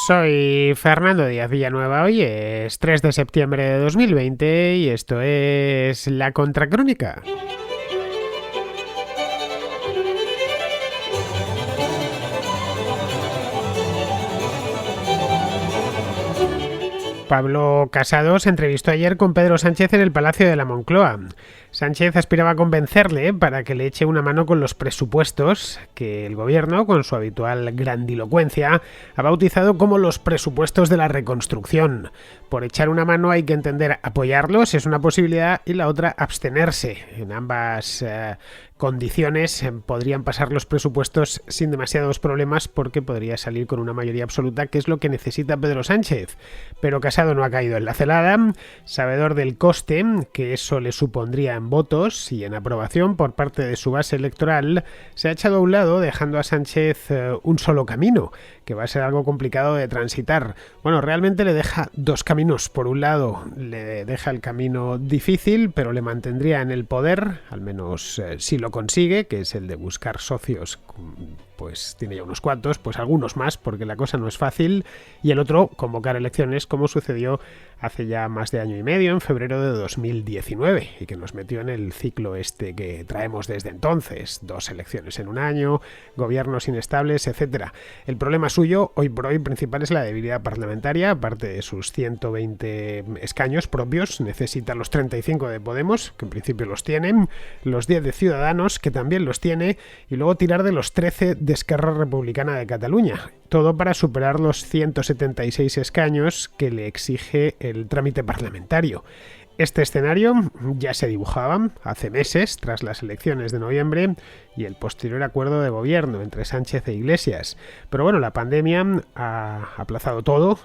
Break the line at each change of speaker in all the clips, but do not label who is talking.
Soy Fernando Díaz Villanueva, hoy es 3 de septiembre de 2020 y esto es La Contracrónica. Pablo Casado se entrevistó ayer con Pedro Sánchez en el Palacio de la Moncloa. Sánchez aspiraba a convencerle para que le eche una mano con los presupuestos que el gobierno, con su habitual grandilocuencia, ha bautizado como los presupuestos de la reconstrucción. Por echar una mano hay que entender apoyarlos, es una posibilidad, y la otra abstenerse. En ambas condiciones podrían pasar los presupuestos sin demasiados problemas porque podría salir con una mayoría absoluta, que es lo que necesita Pedro Sánchez. Pero Casado no ha caído en la celada, sabedor del coste que eso le supondría en votos y en aprobación por parte de su base electoral, se ha echado a un lado dejando a Sánchez un solo camino, que va a ser algo complicado de transitar. Bueno, realmente le deja dos caminos. Por un lado, le deja el camino difícil, pero le mantendría en el poder, al menos si lo consigue, que es el de buscar socios. Pues tiene ya unos cuantos, pues algunos más, porque la cosa no es fácil. Y el otro, convocar elecciones, como sucedió hace ya más de año y medio, en febrero de 2019, y que nos metió en el ciclo este que traemos desde entonces: 2 elecciones en un año, gobiernos inestables, etcétera. El problema suyo, hoy por hoy, principal es la debilidad parlamentaria. Aparte de sus 120 escaños propios, necesita los 35 de Podemos, que en principio los tienen, los 10 de Ciudadanos, que también los tiene, y luego tirar de los 13 de Esquerra Republicana de Cataluña. Todo para superar los 176 escaños que le exige el trámite parlamentario. Este escenario ya se dibujaba hace meses, tras las elecciones de noviembre y el posterior acuerdo de gobierno entre Sánchez e Iglesias. Pero bueno, la pandemia ha aplazado todo,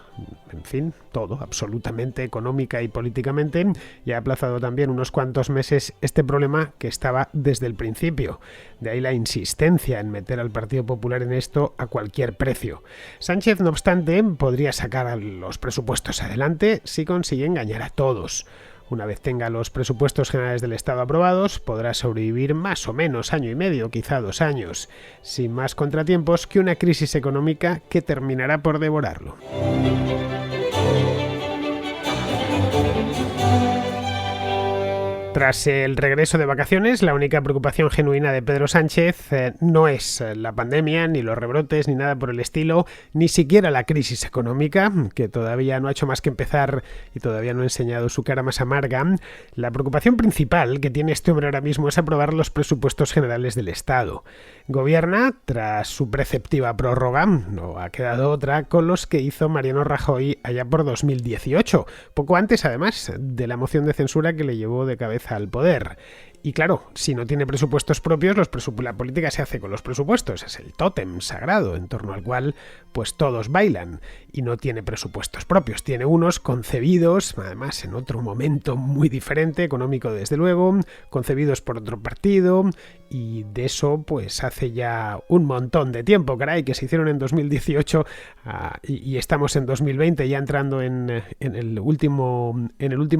en fin, todo, absolutamente, económica y políticamente, y ha aplazado también unos cuantos meses este problema que estaba desde el principio. De ahí la insistencia en meter al Partido Popular en esto a cualquier precio. Sánchez, no obstante, podría sacar los presupuestos adelante si consigue engañar a todos. Una vez tenga los presupuestos generales del Estado aprobados, podrá sobrevivir más o menos año y medio, quizá 2 años, sin más contratiempos que una crisis económica que terminará por devorarlo. Tras el regreso de vacaciones, la única preocupación genuina de Pedro Sánchez no es la pandemia, ni los rebrotes, ni nada por el estilo, ni siquiera la crisis económica, que todavía no ha hecho más que empezar y todavía no ha enseñado su cara más amarga. La preocupación principal que tiene este hombre ahora mismo es aprobar los presupuestos generales del Estado. Gobierna tras su preceptiva prórroga, no ha quedado otra, con los que hizo Mariano Rajoy allá por 2018, poco antes además de la moción de censura que le llevó de cabeza al poder. Y claro, si no tiene presupuestos propios, la política se hace con los presupuestos, es el tótem sagrado en torno al cual pues todos bailan, y no tiene presupuestos propios, tiene unos concebidos, además en otro momento muy diferente, económico desde luego, concebidos por otro partido, y de eso pues hace ya un montón de tiempo, caray, que se hicieron en 2018 y estamos en 2020 ya entrando en el último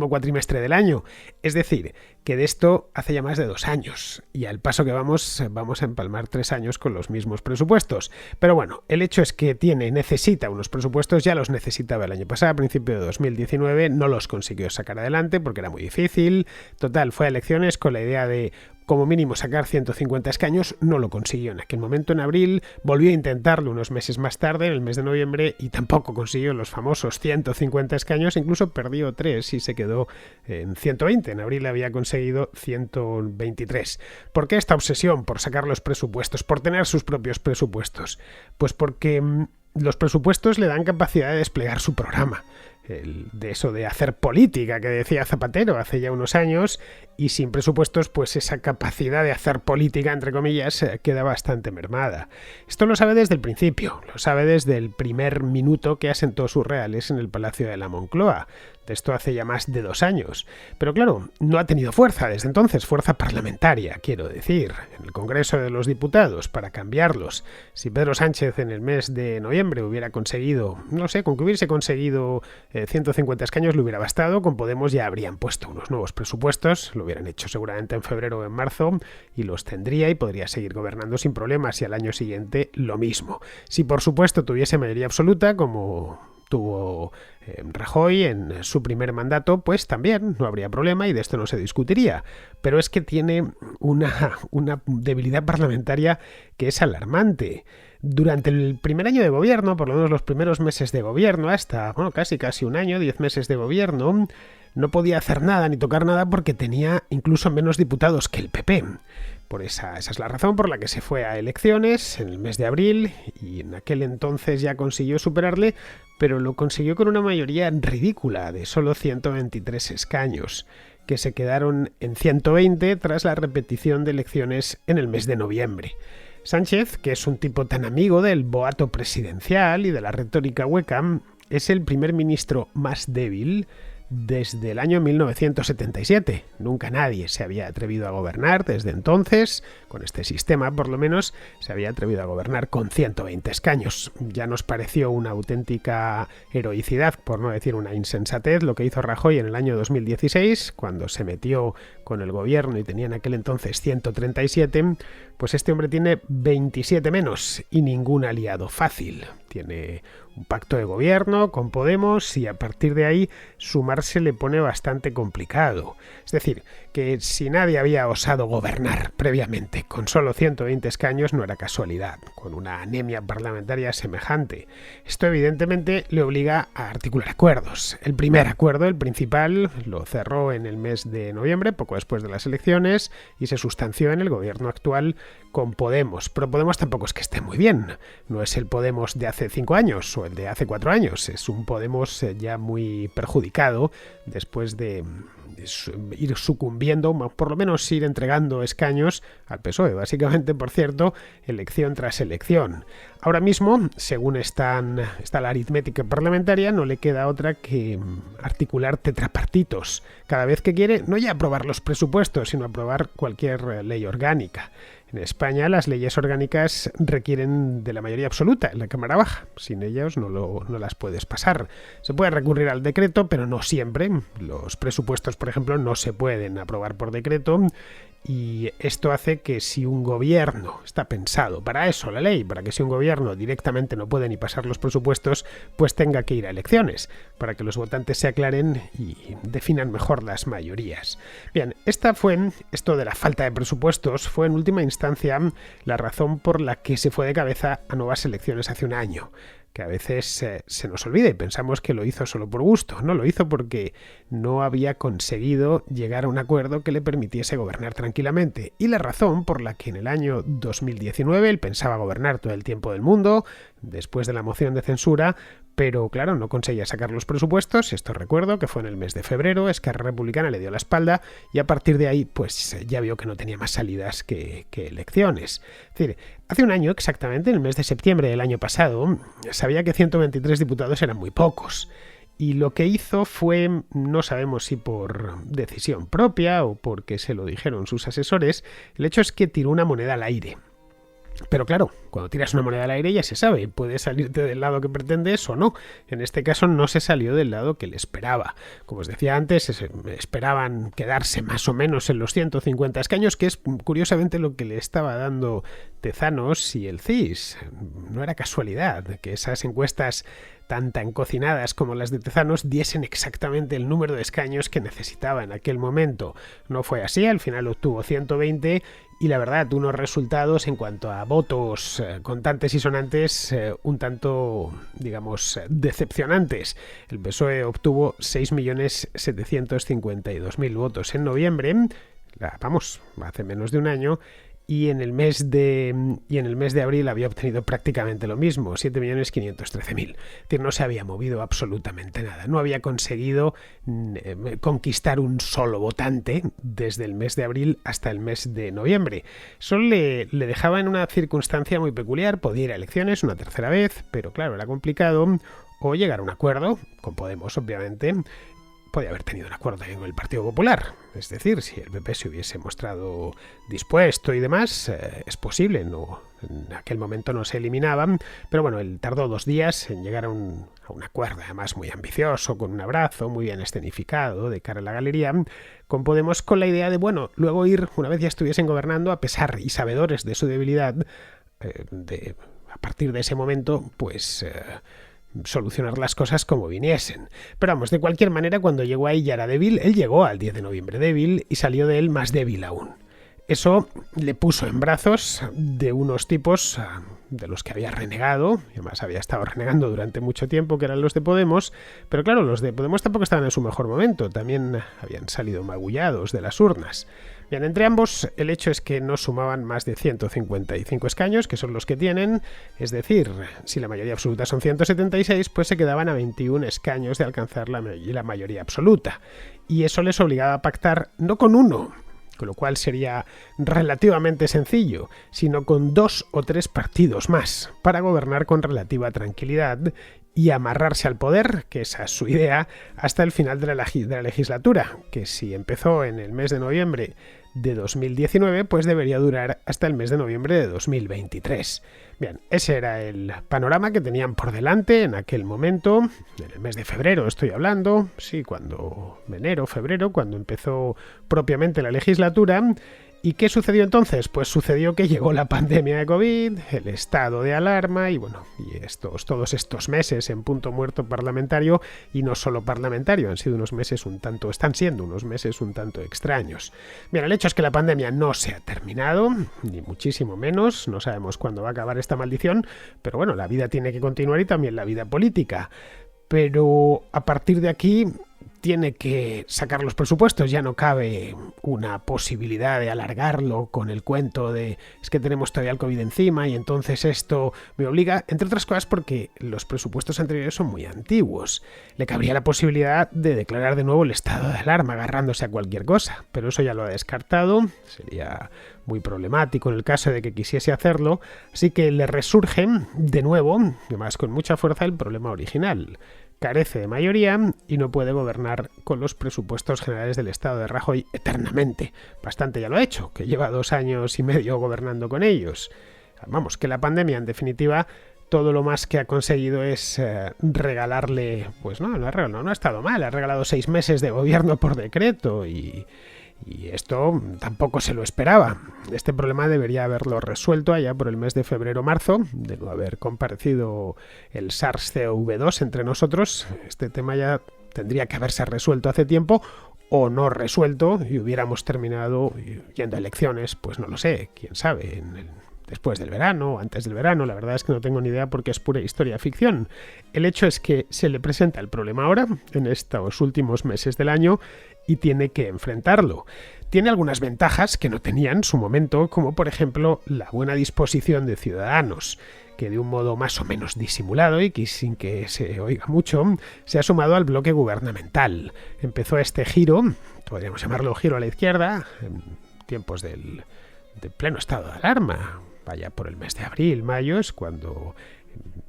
cuatrimestre del año, es decir, que de esto hace ya más de 2 años, y al paso que vamos a empalmar 3 años con los mismos presupuestos. Pero bueno, el hecho es que necesita unos presupuestos, ya los necesitaba el año pasado, a principio de 2019, no los consiguió sacar adelante porque era muy difícil. Total, fue a elecciones con la idea de como mínimo sacar 150 escaños, no lo consiguió en aquel momento en abril, volvió a intentarlo unos meses más tarde, en el mes de noviembre, y tampoco consiguió los famosos 150 escaños, incluso perdió 3 y se quedó en 120, en abril había conseguido 123. ¿Por qué esta obsesión por sacar los presupuestos, por tener sus propios presupuestos? Pues porque los presupuestos le dan capacidad de desplegar su programa. De eso de hacer política que decía Zapatero hace ya unos años, y sin presupuestos pues esa capacidad de hacer política, entre comillas, queda bastante mermada. Esto lo sabe desde el principio, lo sabe desde el primer minuto que asentó sus reales en el Palacio de la Moncloa. De esto hace ya más de 2 años. Pero claro, no ha tenido fuerza desde entonces, fuerza parlamentaria, quiero decir, en el Congreso de los Diputados, para cambiarlos. Si Pedro Sánchez en el mes de noviembre hubiera conseguido, no sé, con que hubiese conseguido 150 escaños le hubiera bastado. Con Podemos ya habrían puesto unos nuevos presupuestos, lo hubieran hecho seguramente en febrero o en marzo, y los tendría y podría seguir gobernando sin problemas, y al año siguiente lo mismo. Si por supuesto tuviese mayoría absoluta, como tuvo Rajoy en su primer mandato, pues también no habría problema y de esto no se discutiría. Pero es que tiene una debilidad parlamentaria que es alarmante. Durante el primer año de gobierno, por lo menos los primeros meses de gobierno, hasta casi un año, 10 meses de gobierno, no podía hacer nada ni tocar nada porque tenía incluso menos diputados que el PP. Esa es la razón por la que se fue a elecciones en el mes de abril, y en aquel entonces ya consiguió superarle, pero lo consiguió con una mayoría ridícula de solo 123 escaños, que se quedaron en 120 tras la repetición de elecciones en el mes de noviembre. Sánchez, que es un tipo tan amigo del boato presidencial y de la retórica hueca, es el primer ministro más débil desde el año 1977. Nunca nadie se había atrevido a gobernar desde entonces, con este sistema por lo menos, se había atrevido a gobernar con 120 escaños. Ya nos pareció una auténtica heroicidad, por no decir una insensatez, lo que hizo Rajoy en el año 2016, cuando se metió con el gobierno y tenía en aquel entonces 137, pues este hombre tiene 27 menos y ningún aliado fácil. Tiene un pacto de gobierno con Podemos y a partir de ahí sumarse le pone bastante complicado. Es decir, que si nadie había osado gobernar previamente con solo 120 escaños no era casualidad, con una anemia parlamentaria semejante. Esto evidentemente le obliga a articular acuerdos. El primer acuerdo, el principal, lo cerró en el mes de noviembre, poco después de las elecciones, y se sustanció en el gobierno actual con Podemos. Pero Podemos tampoco es que esté muy bien. No es el Podemos de hace 5 años o el de hace 4 años. Es un Podemos ya muy perjudicado después de ir sucumbiendo, por lo menos ir entregando escaños al PSOE, básicamente, por cierto, elección tras elección. Ahora mismo, según está la aritmética parlamentaria, no le queda otra que articular tetrapartitos cada vez que quiere, no ya aprobar los presupuestos, sino aprobar cualquier ley orgánica. En España las leyes orgánicas requieren de la mayoría absoluta en la Cámara Baja. Sin ellas no las puedes pasar. Se puede recurrir al decreto, pero no siempre. Los presupuestos, por ejemplo, no se pueden aprobar por decreto. Y esto hace que si un gobierno, está pensado para eso la ley, para que si un gobierno directamente no puede ni pasar los presupuestos, pues tenga que ir a elecciones, para que los votantes se aclaren y definan mejor las mayorías. Bien, esto de la falta de presupuestos fue en última instancia la razón por la que se fue de cabeza a nuevas elecciones hace un año, que a veces se nos olvida y pensamos que lo hizo solo por gusto. No, lo hizo porque no había conseguido llegar a un acuerdo que le permitiese gobernar tranquilamente. Y la razón por la que en el año 2019 él pensaba gobernar todo el tiempo del mundo, después de la moción de censura, pero claro, no conseguía sacar los presupuestos. Esto recuerdo que fue en el mes de febrero, Esquerra Republicana le dio la espalda y a partir de ahí pues ya vio que no tenía más salidas que elecciones. Es decir, hace un año exactamente, en el mes de septiembre del año pasado, sabía que 123 diputados eran muy pocos. Y lo que hizo fue, no sabemos si por decisión propia o porque se lo dijeron sus asesores, el hecho es que tiró una moneda al aire. Pero claro, cuando tiras una moneda al aire ya se sabe, puedes salirte del lado que pretendes o no. En este caso no se salió del lado que le esperaba. Como os decía antes, esperaban quedarse más o menos en los 150 escaños, que es curiosamente lo que le estaba dando Tezanos y el CIS. No era casualidad que esas encuestas tan cocinadas como las de Tezanos diesen exactamente el número de escaños que necesitaba en aquel momento. No fue así, al final obtuvo 120 y la verdad, unos resultados en cuanto a votos contantes y sonantes un tanto, digamos, decepcionantes. El PSOE obtuvo 6.752.000 votos en noviembre, hace menos de un año, y en el mes de abril había obtenido prácticamente lo mismo, 7.513.000. Es decir, no se había movido absolutamente nada. No había conseguido conquistar un solo votante desde el mes de abril hasta el mes de noviembre. Solo le dejaba en una circunstancia muy peculiar. Podía ir a elecciones una tercera vez, pero claro, era complicado, o llegar a un acuerdo, con Podemos obviamente, podía haber tenido un acuerdo también con el Partido Popular. Es decir, si el PP se hubiese mostrado dispuesto y demás, es posible, no, en aquel momento no se eliminaban, pero bueno, él tardó 2 días en llegar a un acuerdo, además muy ambicioso, con un abrazo muy bien escenificado de cara a la galería, con Podemos, con la idea de, bueno, luego ir, una vez ya estuviesen gobernando, a pesar y sabedores de su debilidad, a partir de ese momento, pues solucionar las cosas como viniesen. Pero vamos, de cualquier manera, cuando llegó ahí ya era débil. Él llegó al 10 de noviembre débil y salió de él más débil aún. Eso le puso en brazos de unos tipos de los que había renegado, y además había estado renegando durante mucho tiempo, que eran los de Podemos, pero claro, los de Podemos tampoco estaban en su mejor momento, también habían salido magullados de las urnas. Bien, entre ambos el hecho es que no sumaban más de 155 escaños, que son los que tienen, es decir, si la mayoría absoluta son 176, pues se quedaban a 21 escaños de alcanzar la mayoría absoluta. Y eso les obligaba a pactar no con uno, con lo cual sería relativamente sencillo, sino con 2 o 3 partidos más, para gobernar con relativa tranquilidad y amarrarse al poder, que esa es su idea, hasta el final de la legislatura, que si empezó en el mes de noviembre de 2019, pues debería durar hasta el mes de noviembre de 2023. Bien, ese era el panorama que tenían por delante en aquel momento, en el mes de febrero estoy hablando, sí, enero, febrero, cuando empezó propiamente la legislatura. ¿Y qué sucedió entonces? Pues sucedió que llegó la pandemia de COVID, el estado de alarma y bueno, y todos estos meses en punto muerto parlamentario, y no solo parlamentario, están siendo unos meses un tanto extraños. Bien, el hecho es que la pandemia no se ha terminado, ni muchísimo menos, no sabemos cuándo va a acabar esta maldición, pero bueno, la vida tiene que continuar y también la vida política. Pero a partir de aquí tiene que sacar los presupuestos, ya no cabe una posibilidad de alargarlo con el cuento de es que tenemos todavía el COVID encima y entonces esto me obliga, entre otras cosas porque los presupuestos anteriores son muy antiguos. Le cabría la posibilidad de declarar de nuevo el estado de alarma agarrándose a cualquier cosa, pero eso ya lo ha descartado, sería muy problemático en el caso de que quisiese hacerlo, así que le resurge de nuevo, además con mucha fuerza, el problema original. Carece de mayoría y no puede gobernar con los presupuestos generales del Estado de Rajoy eternamente. Bastante ya lo ha hecho, que lleva 2 años y medio gobernando con ellos. Vamos, que la pandemia, en definitiva, todo lo más que ha conseguido es regalarle, pues no ha estado mal, ha regalado 6 meses de gobierno por decreto y esto tampoco se lo esperaba. Este problema debería haberlo resuelto allá por el mes de febrero-marzo, de no haber comparecido el SARS-CoV-2 entre nosotros. Este tema ya tendría que haberse resuelto hace tiempo o no resuelto y hubiéramos terminado yendo a elecciones, pues no lo sé, quién sabe, después del verano o antes del verano. La verdad es que no tengo ni idea porque es pura historia ficción. El hecho es que se le presenta el problema ahora, en estos últimos meses del año, y tiene que enfrentarlo. Tiene algunas ventajas que no tenía en su momento, como por ejemplo la buena disposición de Ciudadanos, que de un modo más o menos disimulado y que sin que se oiga mucho, se ha sumado al bloque gubernamental. Empezó este giro, podríamos llamarlo giro a la izquierda, en tiempos de pleno estado de alarma. Vaya por el mes de abril, mayo, es cuando,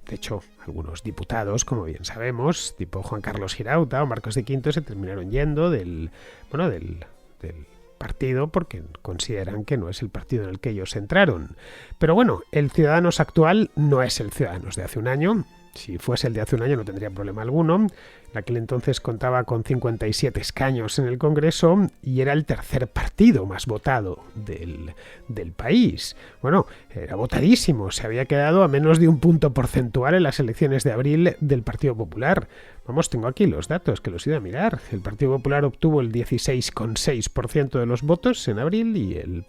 de hecho, algunos diputados, como bien sabemos, tipo Juan Carlos Girauta o Marcos de Quinto, se terminaron yendo del partido porque consideran que no es el partido en el que ellos entraron. Pero bueno, el Ciudadanos actual no es el Ciudadanos de hace un año. Si fuese el de hace un año no tendría problema alguno. En aquel entonces contaba con 57 escaños en el Congreso y era el tercer partido más votado del país. Bueno, era votadísimo, se había quedado a menos de un punto porcentual en las elecciones de abril del Partido Popular. Vamos, tengo aquí los datos que los he ido a mirar. El Partido Popular obtuvo el 16,6% de los votos en abril y el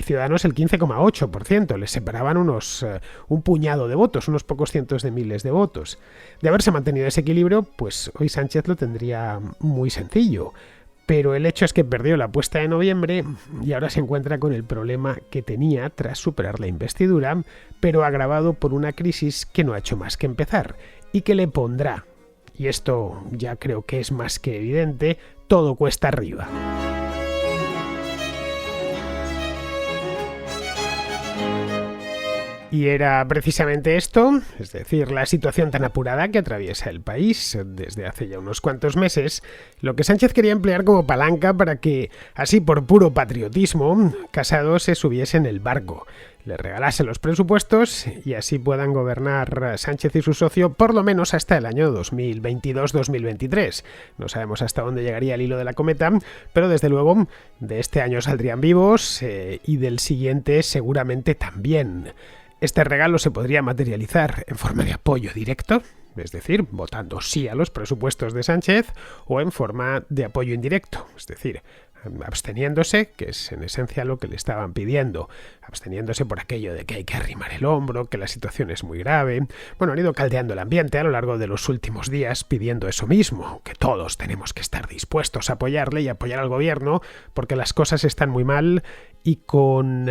Ciudadanos el 15,8%. Les separaban un puñado de votos, unos pocos cientos de miles de votos. De haberse mantenido ese equilibrio, pues hoy Sánchez lo tendría muy sencillo. Pero el hecho es que perdió la apuesta de noviembre y ahora se encuentra con el problema que tenía tras superar la investidura, pero agravado por una crisis que no ha hecho más que empezar y que le pondrá, y esto ya creo que es más que evidente, todo cuesta arriba. Y era precisamente esto, es decir, la situación tan apurada que atraviesa el país desde hace ya unos cuantos meses, lo que Sánchez quería emplear como palanca para que, así por puro patriotismo, Casado se subiese en el barco, le regalase los presupuestos y así puedan gobernar Sánchez y su socio por lo menos hasta el año 2022-2023. No sabemos hasta dónde llegaría el hilo de la cometa, pero desde luego de este año saldrían vivos y del siguiente seguramente también. Este regalo se podría materializar en forma de apoyo directo, es decir, votando sí a los presupuestos de Sánchez, o en forma de apoyo indirecto, es decir, absteniéndose, que es en esencia lo que le estaban pidiendo, absteniéndose por aquello de que hay que arrimar el hombro, que la situación es muy grave. Bueno, han ido caldeando el ambiente a lo largo de los últimos días pidiendo eso mismo, que todos tenemos que estar dispuestos a apoyarle y apoyar al gobierno porque las cosas están muy mal y con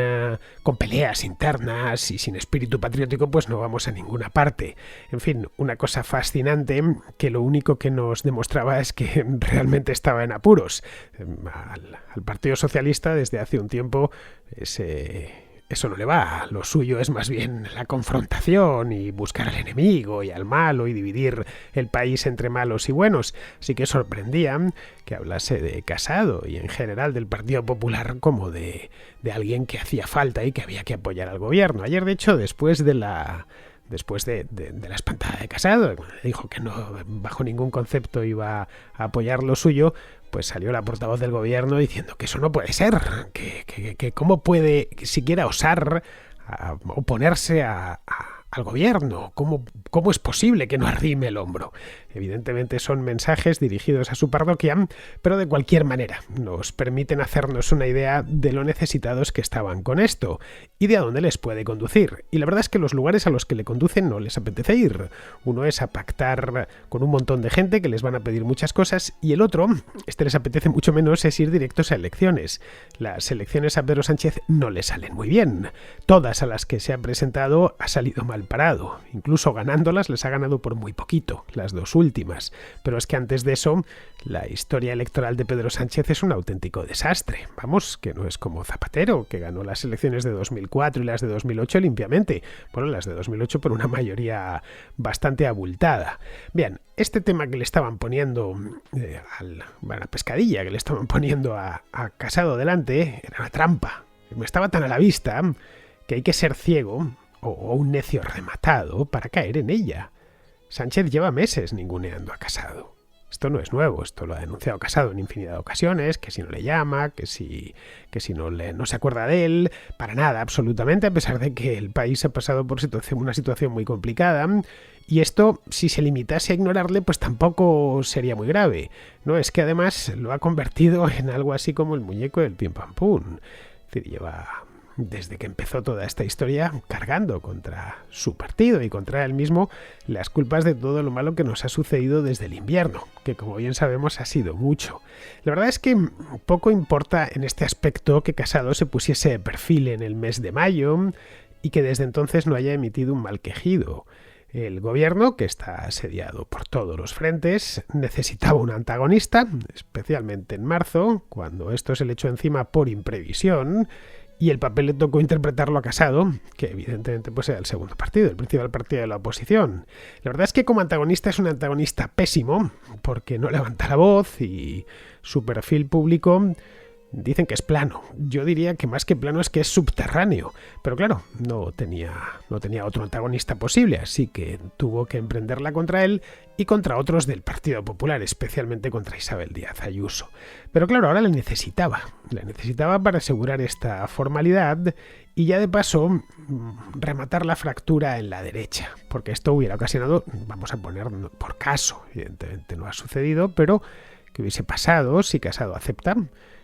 peleas internas y sin espíritu patriótico pues no vamos a ninguna parte. En fin, una cosa fascinante que lo único que nos demostraba es que realmente estaba en apuros. Al Partido Socialista desde hace un tiempo eso no le va. Lo suyo es más bien la confrontación y buscar al enemigo y al malo y dividir el país entre malos y buenos. Así que sorprendía que hablase de Casado y en general del Partido Popular como de alguien que hacía falta y que había que apoyar al gobierno. Ayer, de hecho, después de la espantada de Casado, dijo que no bajo ningún concepto iba a apoyar lo suyo, pues salió la portavoz del gobierno diciendo que eso no puede ser, que cómo puede siquiera osar oponerse al gobierno, ¿cómo es posible que no arrime el hombro? Evidentemente son mensajes dirigidos a su parroquia, pero de cualquier manera nos permiten hacernos una idea de lo necesitados que estaban con esto y de a dónde les puede conducir. Y la verdad es que los lugares a los que le conducen no les apetece ir. Uno es a pactar con un montón de gente que les van a pedir muchas cosas y el otro, les apetece mucho menos, es ir directos a elecciones. Las elecciones a Pedro Sánchez no le salen muy bien. Todas a las que se ha presentado ha salido mal parado. Incluso ganándolas les ha ganado por muy poquito, las dos últimas. Pero es que antes de eso, la historia electoral de Pedro Sánchez es un auténtico desastre. Vamos, que no es como Zapatero, que ganó las elecciones de 2004 y las de 2008 limpiamente. Bueno, las de 2008 por una mayoría bastante abultada. Bien, este tema que le estaban poniendo la pescadilla que le estaban poniendo a Casado delante era una trampa. Me estaba tan a la vista que hay que ser ciego o un necio rematado para caer en ella. Sánchez lleva meses ninguneando a Casado. Esto no es nuevo, esto lo ha denunciado Casado en infinidad de ocasiones, que si no le llama, que si no se acuerda de él, para nada, absolutamente, a pesar de que el país ha pasado por una situación muy complicada, y esto, si se limitase a ignorarle, pues tampoco sería muy grave. No, es que además lo ha convertido en algo así como el muñeco del pim pam pum. Es decir, lleva desde que empezó toda esta historia cargando contra su partido y contra él mismo las culpas de todo lo malo que nos ha sucedido desde el invierno, que como bien sabemos ha sido mucho. La verdad es que poco importa en este aspecto que Casado se pusiese de perfil en el mes de mayo y que desde entonces no haya emitido un mal quejido. El gobierno, que está asediado por todos los frentes, necesitaba un antagonista, especialmente en marzo, cuando esto se le echó encima por imprevisión, y el papel le tocó interpretarlo a Casado, que evidentemente pues era el segundo partido, el principal partido de la oposición. La verdad es que como antagonista es un antagonista pésimo, porque no levanta la voz y su perfil público dicen que es plano. Yo diría que más que plano es que es subterráneo. Pero claro, no tenía otro antagonista posible, así que tuvo que emprenderla contra él y contra otros del Partido Popular, especialmente contra Isabel Díaz Ayuso. Pero claro, ahora la necesitaba para asegurar esta formalidad y ya de paso rematar la fractura en la derecha, porque esto hubiera ocasionado, vamos a poner por caso, evidentemente no ha sucedido, pero que hubiese pasado si Casado acepta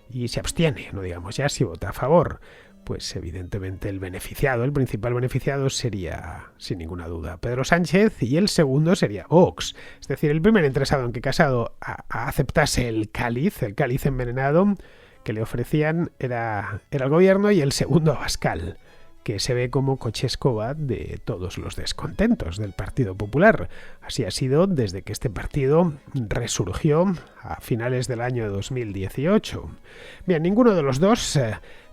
y se abstiene, no digamos ya si vota a favor, pues evidentemente el principal beneficiado sería, sin ninguna duda, Pedro Sánchez y el segundo sería Vox. Es decir, el primer interesado en que Casado aceptase el cáliz envenenado que le ofrecían era el gobierno y el segundo Abascal, que se ve como coche escoba de todos los descontentos del Partido Popular. Así ha sido desde que este partido resurgió a finales del año 2018. Bien, ninguno de los dos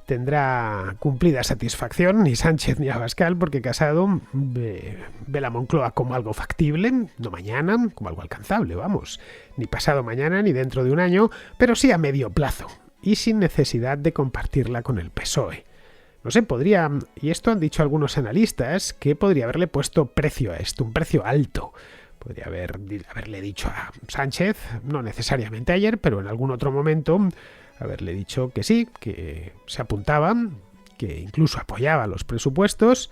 tendrá cumplida satisfacción ni Sánchez ni Abascal, porque Casado ve la Moncloa como algo factible, no mañana, como algo alcanzable, vamos, ni pasado mañana ni dentro de un año, pero sí a medio plazo y sin necesidad de compartirla con el PSOE. No sé, podría, y esto han dicho algunos analistas, que podría haberle puesto precio a esto, un precio alto. Podría haberle dicho a Sánchez, no necesariamente ayer, pero en algún otro momento, haberle dicho que sí, que se apuntaba, que incluso apoyaba los presupuestos,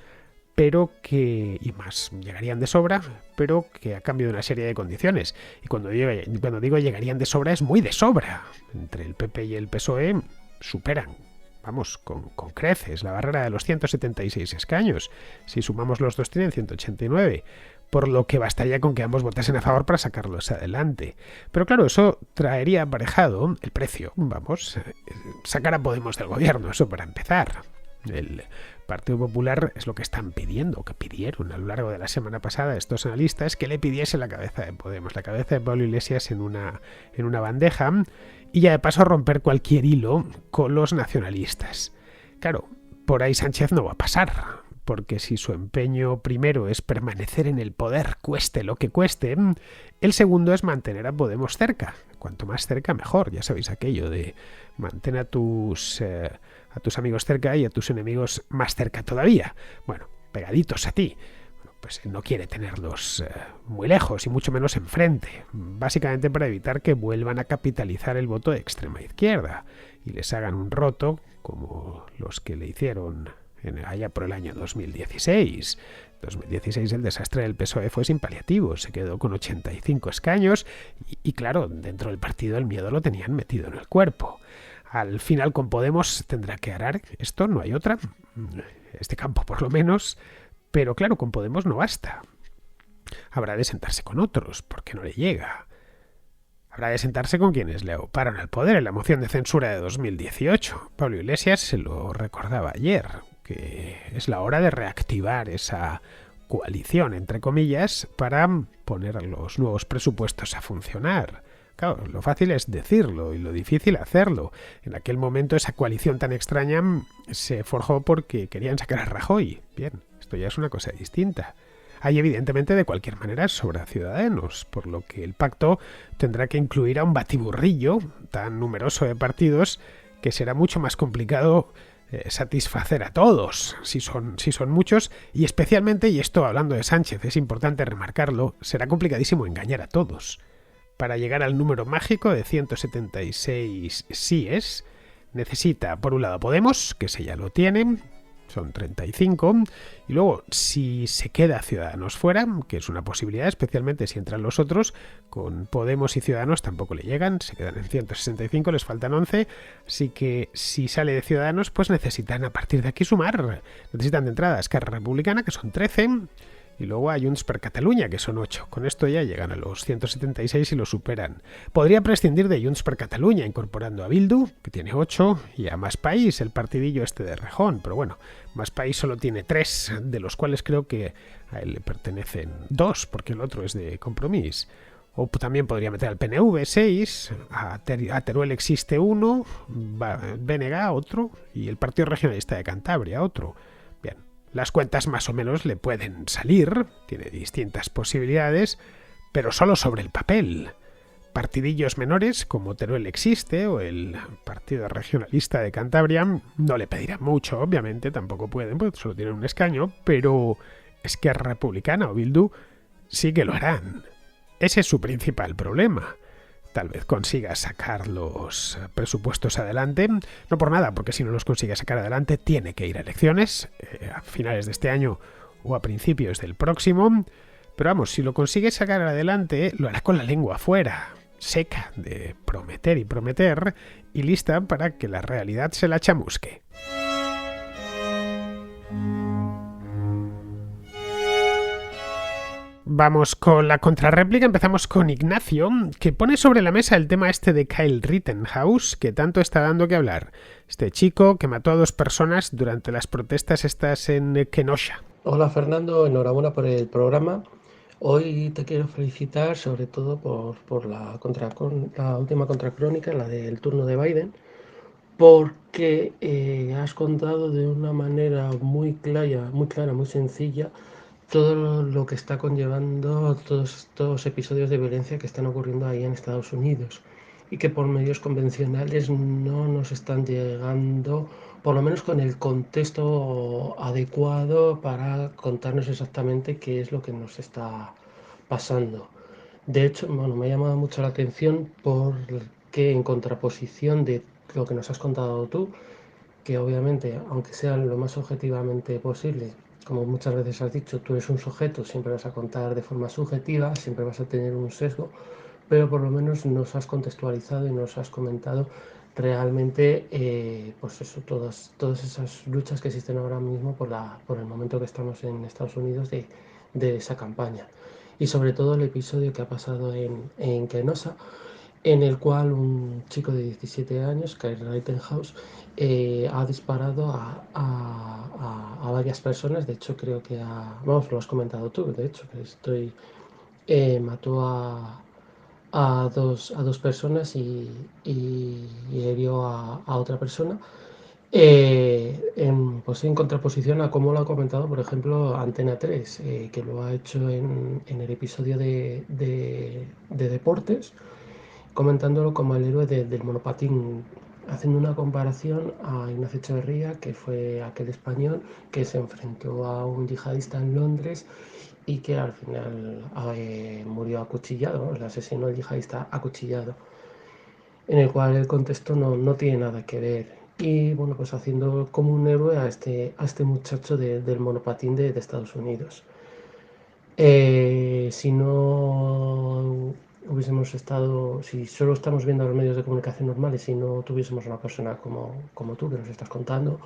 pero que, y más, llegarían de sobra, pero que a cambio de una serie de condiciones. Y cuando digo llegarían de sobra, es muy de sobra. Entre el PP y el PSOE superan, vamos, con creces, la barrera de los 176 escaños. Si sumamos los dos, tienen 189. Por lo que bastaría con que ambos votasen a favor para sacarlos adelante. Pero claro, eso traería aparejado el precio. Vamos, sacar a Podemos del gobierno, eso para empezar. El Partido Popular es lo que están pidiendo, que pidieron a lo largo de la semana pasada estos analistas, que le pidiese la cabeza de Podemos, la cabeza de Pablo Iglesias en una bandeja, y ya de paso romper cualquier hilo con los nacionalistas. Claro, por ahí Sánchez no va a pasar, porque si su empeño primero es permanecer en el poder, cueste lo que cueste, el segundo es mantener a Podemos cerca. Cuanto más cerca, mejor. Ya sabéis aquello de mantén a tus amigos cerca y a tus enemigos más cerca todavía. Bueno, pegaditos a ti. Bueno, pues no quiere tenerlos muy lejos y mucho menos enfrente. Básicamente para evitar que vuelvan a capitalizar el voto de extrema izquierda y les hagan un roto como los que le hicieron allá por el año 2016. 2016 el desastre del PSOE fue sin paliativos, se quedó con 85 escaños y claro, dentro del partido el miedo lo tenían metido en el cuerpo. Al final con Podemos tendrá que arar esto, no hay otra, este campo por lo menos, pero claro, con Podemos no basta. Habrá de sentarse con otros, porque no le llega. Habrá de sentarse con quienes le auparon al poder en la moción de censura de 2018. Pablo Iglesias se lo recordaba ayer, que es la hora de reactivar esa coalición, entre comillas, para poner los nuevos presupuestos a funcionar. Claro, lo fácil es decirlo y lo difícil hacerlo. En aquel momento esa coalición tan extraña se forjó porque querían sacar a Rajoy. Bien, esto ya es una cosa distinta. Hay evidentemente de cualquier manera sobra Ciudadanos, por lo que el pacto tendrá que incluir a un batiburrillo tan numeroso de partidos que será mucho más complicado satisfacer a todos, si son muchos, y especialmente, y esto hablando de Sánchez, es importante remarcarlo, será complicadísimo engañar a todos. Para llegar al número mágico de 176 síes, necesita, por un lado, Podemos, que ese ya lo tiene, son 35, y luego, si se queda Ciudadanos fuera, que es una posibilidad, especialmente si entran los otros, con Podemos y Ciudadanos tampoco le llegan, se quedan en 165, les faltan 11, así que si sale de Ciudadanos, pues necesitan a partir de aquí sumar, necesitan de entrada a Esquerra Republicana, que son 13, y luego a Junts per Catalunya, que son 8. Con esto ya llegan a los 176 y lo superan. Podría prescindir de Junts per Catalunya, incorporando a Bildu, que tiene 8, y a Más País, el partidillo este de Rejón. Pero bueno, Más País solo tiene 3, de los cuales creo que a él le pertenecen 2, porque el otro es de Compromís. O también podría meter al PNV 6, a Teruel existe 1, BNG otro, y el Partido Regionalista de Cantabria otro. Bien. Las cuentas más o menos le pueden salir, tiene distintas posibilidades, pero solo sobre el papel. Partidillos menores, como Teruel existe, o el Partido Regionalista de Cantabria, no le pedirán mucho, obviamente, tampoco pueden, pues solo tienen un escaño, pero Esquerra Republicana o Bildu sí que lo harán. Ese es su principal problema. Tal vez consiga sacar los presupuestos adelante, no por nada, porque si no los consigue sacar adelante tiene que ir a elecciones a finales de este año o a principios del próximo, pero vamos, si lo consigue sacar adelante lo hará con la lengua afuera, seca de prometer y prometer y lista para que la realidad se la chamusque. Vamos con la contrarréplica, empezamos con Ignacio, que pone sobre la mesa el tema este de Kyle Rittenhouse, que tanto está dando que hablar. Este chico que mató a 2 personas durante las protestas estas en Kenosha.
Hola Fernando, enhorabuena por el programa. Hoy te quiero felicitar sobre todo por la última contracrónica, la del turno de Biden, porque has contado de una manera muy clara, muy sencilla, todo lo que está conllevando todos estos episodios de violencia que están ocurriendo ahí en Estados Unidos y que por medios convencionales no nos están llegando, por lo menos con el contexto adecuado para contarnos exactamente qué es lo que nos está pasando. De hecho, bueno, me ha llamado mucho la atención porque en contraposición de lo que nos has contado tú, que obviamente, aunque sea lo más objetivamente posible, como muchas veces has dicho, tú eres un sujeto, siempre vas a contar de forma subjetiva, siempre vas a tener un sesgo, pero por lo menos nos has contextualizado y nos has comentado realmente, pues eso, todas esas luchas que existen ahora mismo por el momento que estamos en Estados Unidos de esa campaña. Y sobre todo el episodio que ha pasado en Kenosha, en el cual un chico de 17 años, Kyle Rittenhouse, ha disparado a varias personas. De hecho, creo que vamos, lo has comentado tú, de hecho, que mató a dos personas y hirió a otra persona. Pues en contraposición a cómo lo ha comentado, por ejemplo, Antena 3, que lo ha hecho en el episodio de deportes, comentándolo como el héroe del monopatín, haciendo una comparación a Ignacio Echeverría, que fue aquel español que se enfrentó a un yihadista en Londres y que al final murió acuchillado, ¿no? El asesino, el yihadista acuchillado, en el cual el contexto no tiene nada que ver. Y bueno, pues haciendo como un héroe a este muchacho del monopatín de Estados Unidos. Si no hubiésemos estado, si solo estamos viendo los medios de comunicación normales, si no tuviésemos una persona como tú que nos estás contando,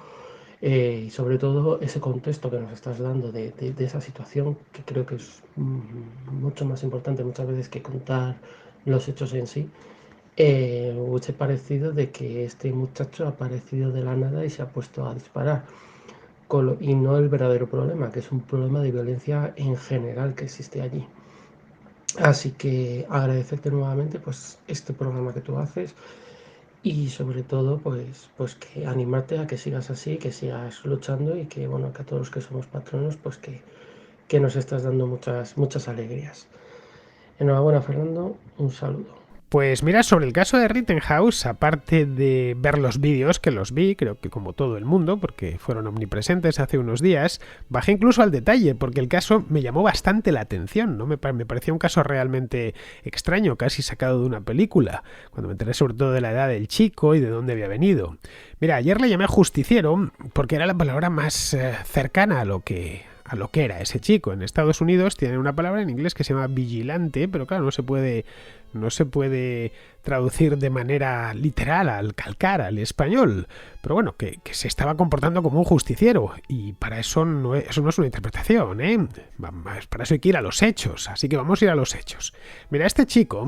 y sobre todo ese contexto que nos estás dando de esa situación, que creo que es mucho más importante muchas veces que contar los hechos en sí, hubiese parecido de que este muchacho ha aparecido de la nada y se ha puesto a disparar. Y no el verdadero problema, que es un problema de violencia en general que existe allí. Así que agradecerte nuevamente pues este programa que tú haces y sobre todo pues que animarte a que sigas así, que sigas luchando y que bueno, que a todos los que somos patronos pues que nos estás dando muchas alegrías. Enhorabuena, Fernando, un saludo.
Pues mira, sobre el caso de Rittenhouse, aparte de ver los vídeos, que los vi, creo que como todo el mundo, porque fueron omnipresentes hace unos días, bajé incluso al detalle, porque el caso me llamó bastante la atención, ¿no? Me parecía un caso realmente extraño, casi sacado de una película, cuando me enteré sobre todo de la edad del chico y de dónde había venido. Mira, ayer le llamé justiciero porque era la palabra más cercana a lo que era ese chico. En Estados Unidos tienen una palabra en inglés que se llama vigilante, pero claro, no se puede traducir de manera literal al calcar al español, pero bueno, que se estaba comportando como un justiciero, y para eso no es una interpretación, para eso hay que ir a los hechos, así que vamos a ir a los hechos. Mira, este chico,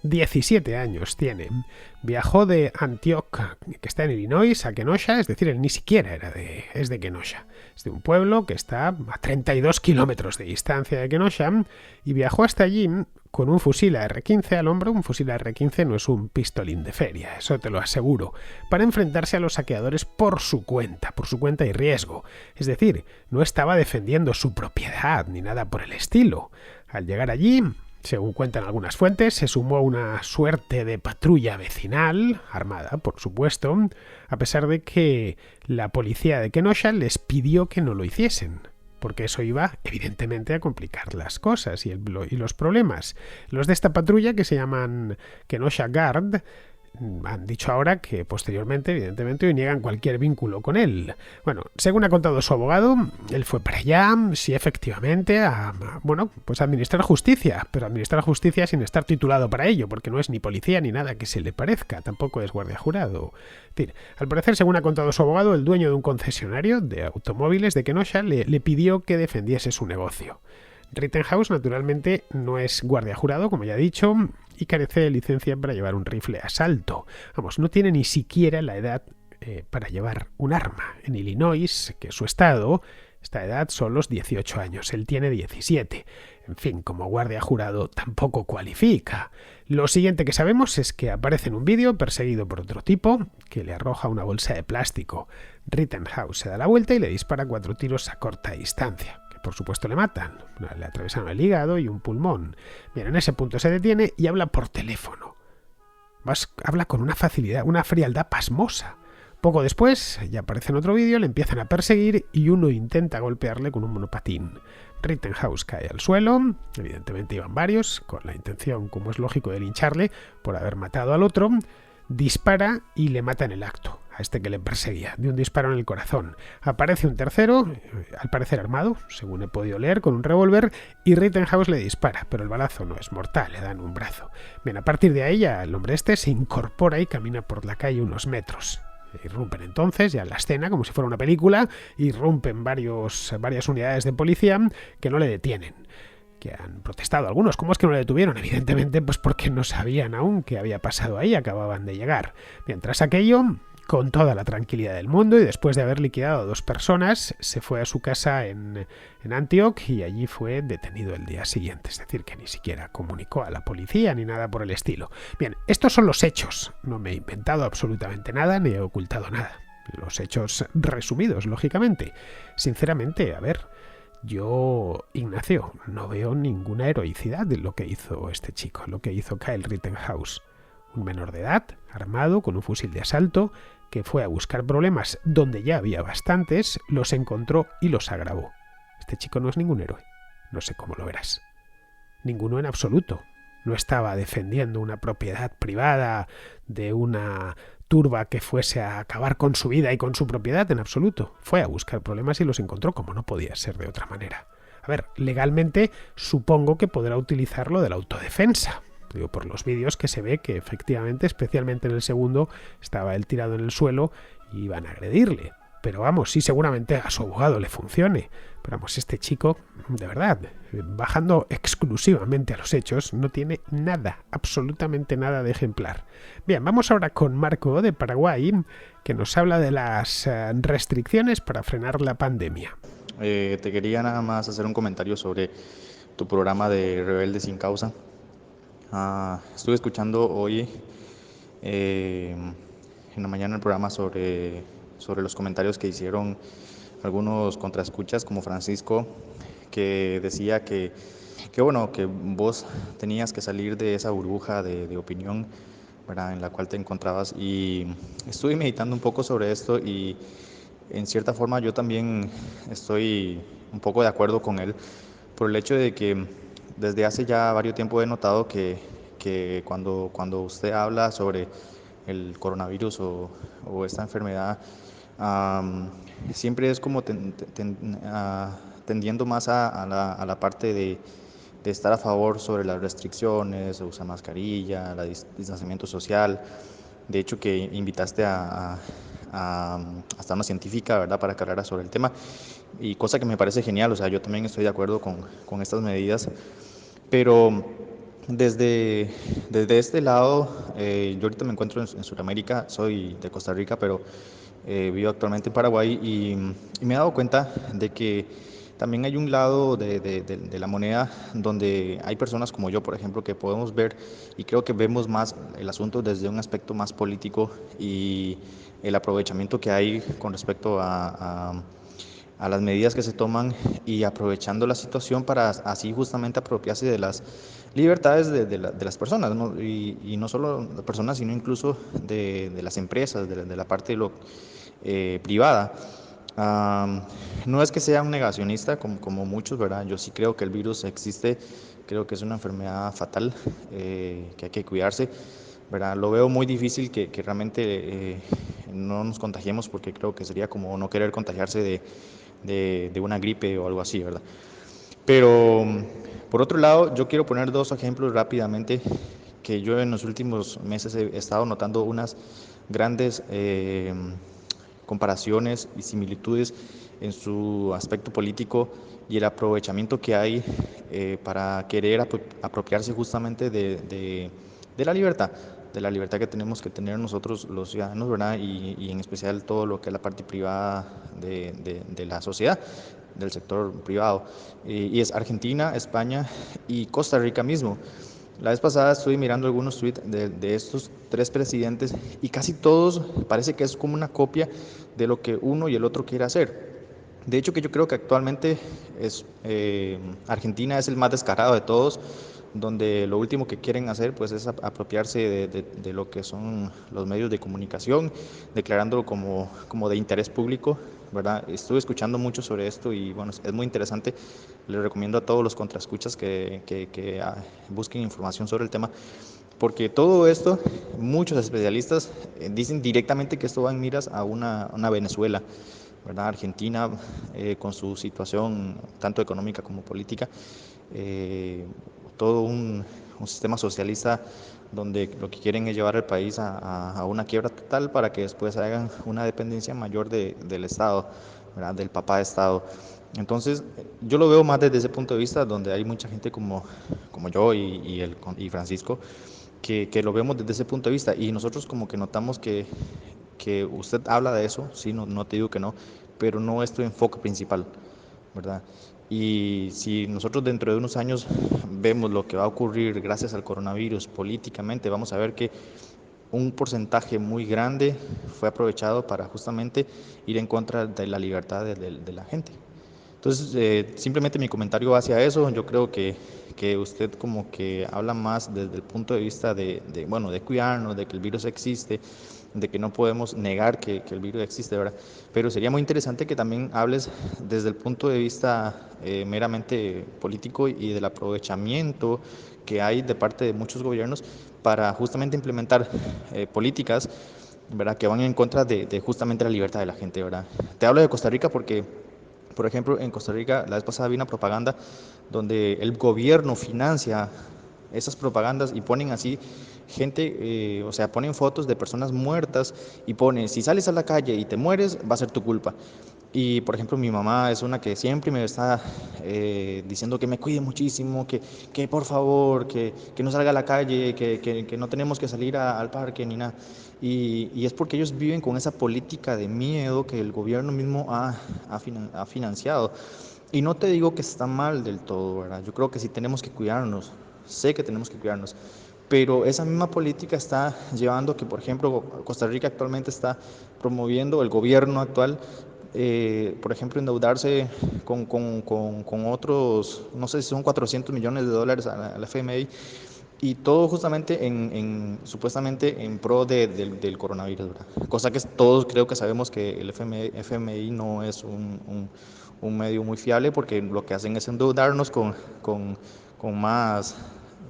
17 años tiene, viajó de Antioch, que está en Illinois, a Kenosha, es decir, él ni siquiera es de Kenosha, es de un pueblo que está a 32 kilómetros de distancia de Kenosha, y viajó hasta allí con un fusil AR-15 al hombro. Un fusil AR-15 no es un pistolín de feria, eso te lo aseguro, para enfrentarse a los saqueadores por su cuenta y riesgo. Es decir, no estaba defendiendo su propiedad ni nada por el estilo. Al llegar allí, según cuentan algunas fuentes, se sumó a una suerte de patrulla vecinal, armada, por supuesto, a pesar de que la policía de Kenosha les pidió que no lo hiciesen, porque eso iba, evidentemente, a complicar las cosas y los problemas. Los de esta patrulla, que se llaman Kenosha Guard, han dicho ahora que posteriormente, evidentemente, hoy niegan cualquier vínculo con él. Bueno, según ha contado su abogado, él fue para allá, sí, efectivamente, a administrar justicia, pero administrar justicia sin estar titulado para ello, porque no es ni policía ni nada que se le parezca, tampoco es guardia jurado. Es decir, al parecer, según ha contado su abogado, el dueño de un concesionario de automóviles de Kenosha le pidió que defendiese su negocio. Rittenhouse, naturalmente, no es guardia jurado, como ya he dicho, y carece de licencia para llevar un rifle de asalto. Vamos, no tiene ni siquiera la edad para llevar un arma. En Illinois, que es su estado, Esta edad son los 18 años, él tiene 17. En fin, como guardia jurado tampoco cualifica. Lo siguiente que sabemos es que aparece en un vídeo perseguido por otro tipo que le arroja una bolsa de plástico. Rittenhouse se da la vuelta y le dispara 4 tiros a corta distancia, que por supuesto le matan. Le atravesaron el hígado y un pulmón. Bien, en ese punto se detiene y habla por teléfono. Habla con una facilidad, una frialdad pasmosa. Poco después, ya aparece en otro vídeo, le empiezan a perseguir y uno intenta golpearle con un monopatín. Rittenhouse cae al suelo, evidentemente iban varios, con la intención, como es lógico, de lincharle por haber matado al otro, dispara y le mata en el acto, a este que le perseguía, de un disparo en el corazón. Aparece un tercero, al parecer armado, según he podido leer, con un revólver, y Rittenhouse le dispara, pero el balazo no es mortal, le dan un brazo. Bien, a partir de ahí ya el hombre este se incorpora y camina por la calle unos metros. Irrumpen entonces, ya en la escena, como si fuera una película, irrumpen varias unidades de policía que no le detienen, que han protestado algunos. ¿Cómo es que no le detuvieron? Evidentemente, pues porque no sabían aún qué había pasado ahí, acababan de llegar. Mientras aquello, con toda la tranquilidad del mundo y después de haber liquidado a 2 personas, se fue a su casa en Antioch y allí fue detenido el día siguiente. Es decir, que ni siquiera comunicó a la policía ni nada por el estilo. Bien, estos son los hechos. No me he inventado absolutamente nada ni he ocultado nada. Los hechos resumidos, lógicamente. Sinceramente, a ver, yo, Ignacio, no veo ninguna heroicidad de lo que hizo este chico, lo que hizo Kyle Rittenhouse. Un menor de edad, armado, con un fusil de asalto, que fue a buscar problemas donde ya había bastantes, los encontró y los agravó. Este chico no es ningún héroe. No sé cómo lo verás. Ninguno en absoluto. No estaba defendiendo una propiedad privada de una turba que fuese a acabar con su vida y con su propiedad en absoluto. Fue a buscar problemas y los encontró, como no podía ser de otra manera. A ver, legalmente supongo que podrá utilizarlo de la autodefensa. Digo, por los vídeos que se ve que efectivamente, especialmente en el segundo, estaba él tirado en el suelo y iban a agredirle. Pero vamos, sí, seguramente a su abogado le funcione. Pero vamos, este chico, de verdad, bajando exclusivamente a los hechos, no tiene nada, absolutamente nada de ejemplar. Bien, vamos ahora con Marco de Paraguay, que nos habla de las restricciones para frenar la pandemia.
Te quería nada más hacer un comentario sobre tu programa de Rebelde sin Causa. Estuve escuchando hoy en la mañana el programa sobre los comentarios que hicieron algunos contraescuchas como Francisco, que decía que bueno, que vos tenías que salir de esa burbuja de opinión, ¿verdad?, en la cual te encontrabas, y estuve meditando un poco sobre esto y en cierta forma yo también estoy un poco de acuerdo con él por el hecho de que desde hace ya varios tiempos he notado que cuando usted habla sobre el coronavirus o esta enfermedad, siempre es como tendiendo más a la parte de estar a favor sobre las restricciones, usar mascarilla, el distanciamiento social. De hecho, que invitaste hasta una científica, ¿verdad?, para que hablara sobre el tema, y cosa que me parece genial. O sea, yo también estoy de acuerdo con estas medidas, pero desde este lado, yo ahorita me encuentro en Sudamérica, soy de Costa Rica, pero vivo actualmente en Paraguay y me he dado cuenta de que también hay un lado de la moneda donde hay personas como yo, por ejemplo, que podemos ver, y creo que vemos más el asunto desde un aspecto más político y el aprovechamiento que hay con respecto a las medidas que se toman y aprovechando la situación para así justamente apropiarse de las libertades de las personas, ¿no? Y no solo de personas, sino incluso de las empresas, de la parte privada. No es que sea un negacionista como muchos, ¿verdad? Yo sí creo que el virus existe, creo que es una enfermedad fatal, que hay que cuidarse, ¿verdad? Lo veo muy difícil que realmente no nos contagiemos, porque creo que sería como no querer contagiarse de una gripe o algo así, ¿verdad? Pero por otro lado, yo quiero poner 2 ejemplos rápidamente que yo en los últimos meses he estado notando unas grandes comparaciones y similitudes en su aspecto político y el aprovechamiento que hay para querer apropiarse justamente de la libertad que tenemos que tener nosotros los ciudadanos, ¿verdad? Y en especial todo lo que es la parte privada de la sociedad. del sector privado. Y es Argentina, España y Costa Rica mismo. La vez pasada estuve mirando algunos tweets de estos 3 presidentes y casi todos parece que es como una copia de lo que uno y el otro quiere hacer. De hecho, que yo creo que actualmente Argentina es el más descarado de todos, donde lo último que quieren hacer pues es apropiarse de lo que son los medios de comunicación, declarándolo como de interés público, ¿verdad? Estuve escuchando mucho sobre esto y bueno, es muy interesante. Les recomiendo a todos los contraescuchas que busquen información sobre el tema, porque todo esto, muchos especialistas dicen directamente que esto va en miras a una Venezuela, ¿verdad? Argentina, con su situación tanto económica como política, todo un sistema socialista donde lo que quieren es llevar al país a una quiebra total para que después hagan una dependencia mayor del Estado, ¿verdad? Del papá de Estado. Entonces, yo lo veo más desde ese punto de vista, donde hay mucha gente como yo y Francisco, que lo vemos desde ese punto de vista, y nosotros como que notamos que usted habla de eso, sí, no te digo que no, pero no es tu enfoque principal, ¿verdad? Y si nosotros dentro de unos años vemos lo que va a ocurrir gracias al coronavirus políticamente, vamos a ver que un porcentaje muy grande fue aprovechado para justamente ir en contra de la libertad de la gente. Entonces, simplemente mi comentario hacia eso. Yo creo que usted como que habla más desde el punto de vista bueno, de cuidarnos, de que el virus existe, de que no podemos negar que el virus existe, ¿verdad? Pero sería muy interesante que también hables desde el punto de vista meramente político y del aprovechamiento que hay de parte de muchos gobiernos para justamente implementar políticas, ¿verdad?, que van en contra de justamente la libertad de la gente, ¿verdad? Te hablo de Costa Rica porque, por ejemplo, en Costa Rica la vez pasada vi una propaganda donde el gobierno financia esas propagandas y ponen así gente, o sea, ponen fotos de personas muertas y ponen, si sales a la calle y te mueres, va a ser tu culpa. Y, por ejemplo, mi mamá es una que siempre me está diciendo que me cuide muchísimo, que por favor, que no salga a la calle, que no tenemos que salir al parque ni nada. Y es porque ellos viven con esa política de miedo que el gobierno mismo ha financiado. Y no te digo que está mal del todo, ¿verdad? Yo creo que sí tenemos que cuidarnos, sé que tenemos que cuidarnos, pero esa misma política está llevando que, por ejemplo, Costa Rica actualmente está promoviendo, el gobierno actual, por ejemplo, endeudarse con otros, no sé si son $400 millones al FMI, y todo justamente supuestamente en pro del coronavirus, ¿verdad? Cosa que todos creo que sabemos que el FMI no es un medio muy fiable, porque lo que hacen es endeudarnos con más,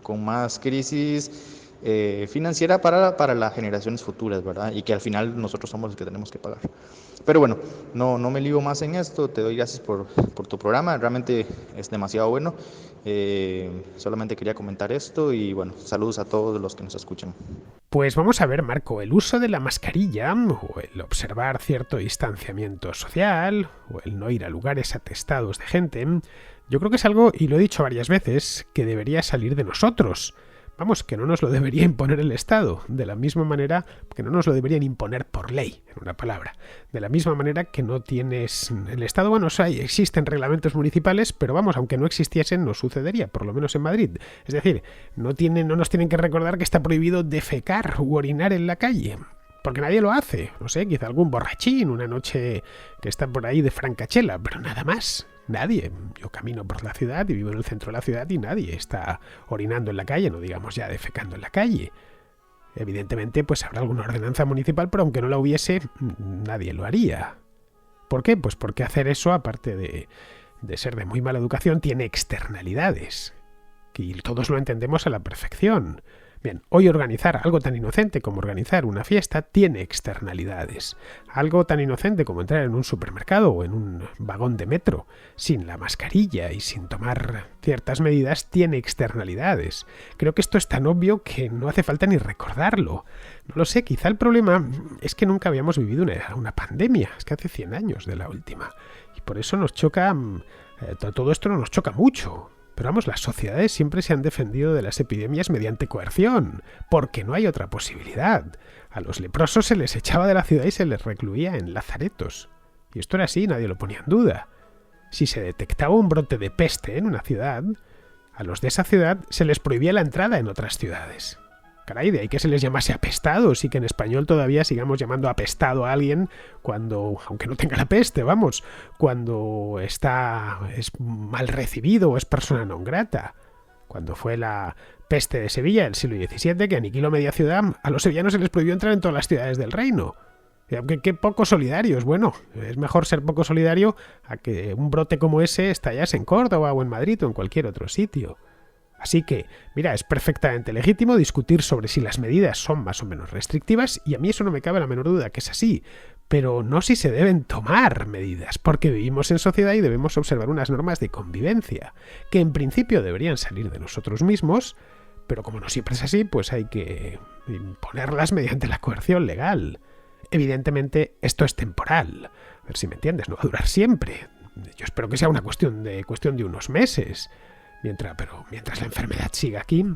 con más crisis financiera para las generaciones futuras, ¿verdad? Y que al final nosotros somos los que tenemos que pagar. Pero bueno, no me lío más en esto. Te doy gracias por tu programa, realmente es demasiado bueno. Solamente quería comentar esto y bueno, saludos a todos los que nos escuchan.
Pues vamos a ver, Marco, el uso de la mascarilla o el observar cierto distanciamiento social o el no ir a lugares atestados de gente, yo creo que es algo, y lo he dicho varias veces, que debería salir de nosotros. Vamos, que no nos lo debería imponer el Estado, de la misma manera que no nos lo deberían imponer por ley, en una palabra. De la misma manera que no tienes... El Estado, bueno, existen reglamentos municipales, pero vamos, aunque no existiesen, no sucedería, por lo menos en Madrid. Es decir, no nos tienen que recordar que está prohibido defecar u orinar en la calle, porque nadie lo hace. No sé, quizá algún borrachín, una noche que está por ahí de francachela, pero nada más. Nadie. Yo camino por la ciudad y vivo en el centro de la ciudad y nadie está orinando en la calle, no digamos ya defecando en la calle. Evidentemente, pues habrá alguna ordenanza municipal, pero aunque no la hubiese, nadie lo haría. ¿Por qué? Pues porque hacer eso, aparte de ser de muy mala educación, tiene externalidades. Y todos lo entendemos a la perfección. Bien, hoy organizar algo tan inocente como organizar una fiesta tiene externalidades. Algo tan inocente como entrar en un supermercado o en un vagón de metro sin la mascarilla y sin tomar ciertas medidas tiene externalidades. Creo que esto es tan obvio que no hace falta ni recordarlo. No lo sé, quizá el problema es que nunca habíamos vivido una pandemia. Es que hace 100 años de la última. Y por eso nos choca... todo esto no nos choca mucho. Pero vamos, las sociedades siempre se han defendido de las epidemias mediante coerción, porque no hay otra posibilidad. A los leprosos se les echaba de la ciudad y se les recluía en lazaretos. Y esto era así, nadie lo ponía en duda. Si se detectaba un brote de peste en una ciudad, a los de esa ciudad se les prohibía la entrada en otras ciudades. Caray, de ahí que se les llamase apestados y que en español todavía sigamos llamando apestado a alguien cuando, aunque no tenga la peste, vamos, cuando es mal recibido o es persona non grata. Cuando fue la peste de Sevilla del siglo XVII, que aniquiló media ciudad, a los sevillanos se les prohibió entrar en todas las ciudades del reino. Qué poco solidarios. Bueno, es mejor ser poco solidario a que un brote como ese estallase en Córdoba o en Madrid o en cualquier otro sitio. Así que, mira, es perfectamente legítimo discutir sobre si las medidas son más o menos restrictivas, y a mí eso no me cabe la menor duda que es así, pero no si se deben tomar medidas, porque vivimos en sociedad y debemos observar unas normas de convivencia, que en principio deberían salir de nosotros mismos, pero como no siempre es así, pues hay que imponerlas mediante la coerción legal. Evidentemente, esto es temporal. A ver si me entiendes, no va a durar siempre. Yo espero que sea una cuestión de unos meses. Mientras la enfermedad siga aquí,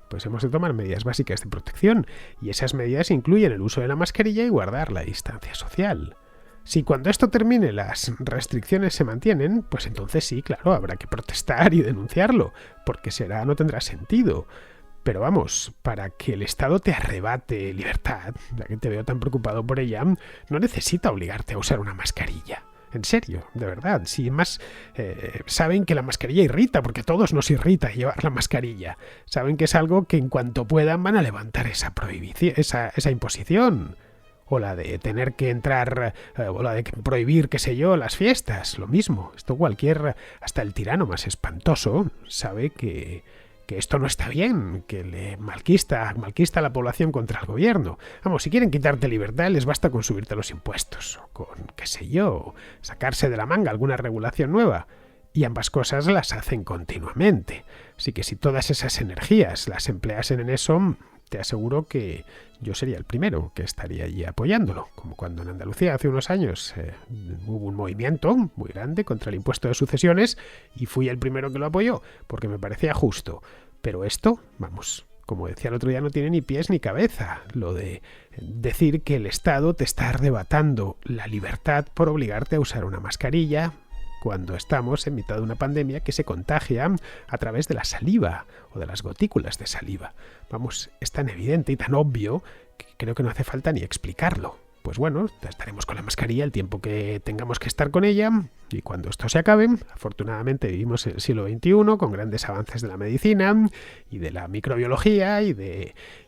pues hemos de tomar medidas básicas de protección, y esas medidas incluyen el uso de la mascarilla y guardar la distancia social. Si cuando esto termine las restricciones se mantienen, pues entonces sí, claro, habrá que protestar y denunciarlo, porque no tendrá sentido. Pero vamos, para que el Estado te arrebate libertad, ya que te veo tan preocupado por ella, no necesita obligarte a usar una mascarilla. En serio, de verdad. Si más saben que la mascarilla irrita, porque a todos nos irrita llevar la mascarilla. Saben que es algo que en cuanto puedan van a levantar esa prohibición, esa imposición. O la de tener que entrar, o la de prohibir, qué sé yo, las fiestas. Lo mismo. Esto hasta el tirano más espantoso, sabe que esto no está bien, que le malquista a la población contra el gobierno. Vamos, si quieren quitarte libertad, les basta con subirte los impuestos, o con, qué sé yo, sacarse de la manga alguna regulación nueva. Y ambas cosas las hacen continuamente. Así que si todas esas energías las empleasen en eso, te aseguro que yo sería el primero que estaría allí apoyándolo. Como cuando en Andalucía hace unos años hubo un movimiento muy grande contra el impuesto de sucesiones y fui el primero que lo apoyó, porque me parecía justo. Pero esto, vamos, como decía el otro día, no tiene ni pies ni cabeza. Lo de decir que el Estado te está arrebatando la libertad por obligarte a usar una mascarilla cuando estamos en mitad de una pandemia que se contagia a través de la saliva o de las gotículas de saliva. Vamos, es tan evidente y tan obvio que creo que no hace falta ni explicarlo. Pues bueno, estaremos con la mascarilla el tiempo que tengamos que estar con ella, y cuando esto se acabe, afortunadamente vivimos en el siglo XXI con grandes avances de la medicina y de la microbiología y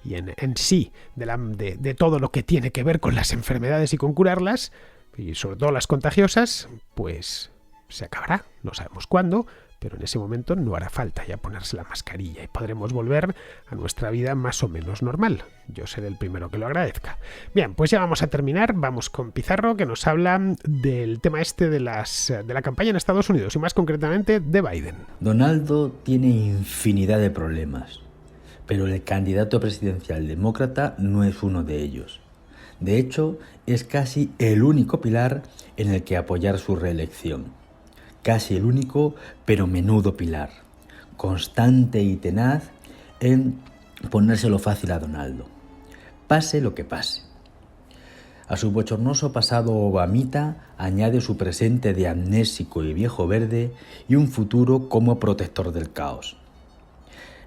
en sí de todo lo que tiene que ver con las enfermedades y con curarlas, y sobre todo las contagiosas, pues se acabará, no sabemos cuándo, pero en ese momento no hará falta ya ponerse la mascarilla y podremos volver a nuestra vida más o menos normal. Yo seré el primero que lo agradezca. Bien, pues ya vamos a terminar. Vamos con Pizarro, que nos habla del tema de la campaña en Estados Unidos y más concretamente de Biden.
Donaldo tiene infinidad de problemas, pero el candidato presidencial demócrata no es uno de ellos. De hecho, es casi el único pilar en el que apoyar su reelección. Casi el único, pero menudo pilar, constante y tenaz en ponérselo fácil a Donaldo, pase lo que pase. A su bochornoso pasado obamita añade su presente de amnésico y viejo verde y un futuro como protector del caos.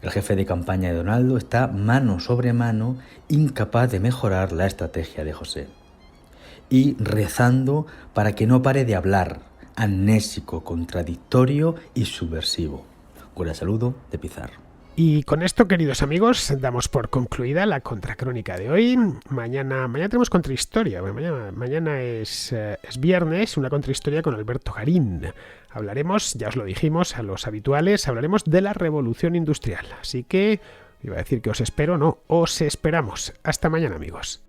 El jefe de campaña de Donaldo está mano sobre mano, incapaz de mejorar la estrategia de José, y rezando para que no pare de hablar, amnésico, contradictorio y subversivo. Un saludo de Pizarro.
Y con esto, queridos amigos, damos por concluida la contracrónica de hoy. Mañana tenemos contrahistoria. Mañana es viernes, una contrahistoria con Alberto Garín. Hablaremos, ya os lo dijimos, a los habituales, hablaremos de la revolución industrial. Así que, iba a decir que os espero, no, os esperamos. Hasta mañana, amigos.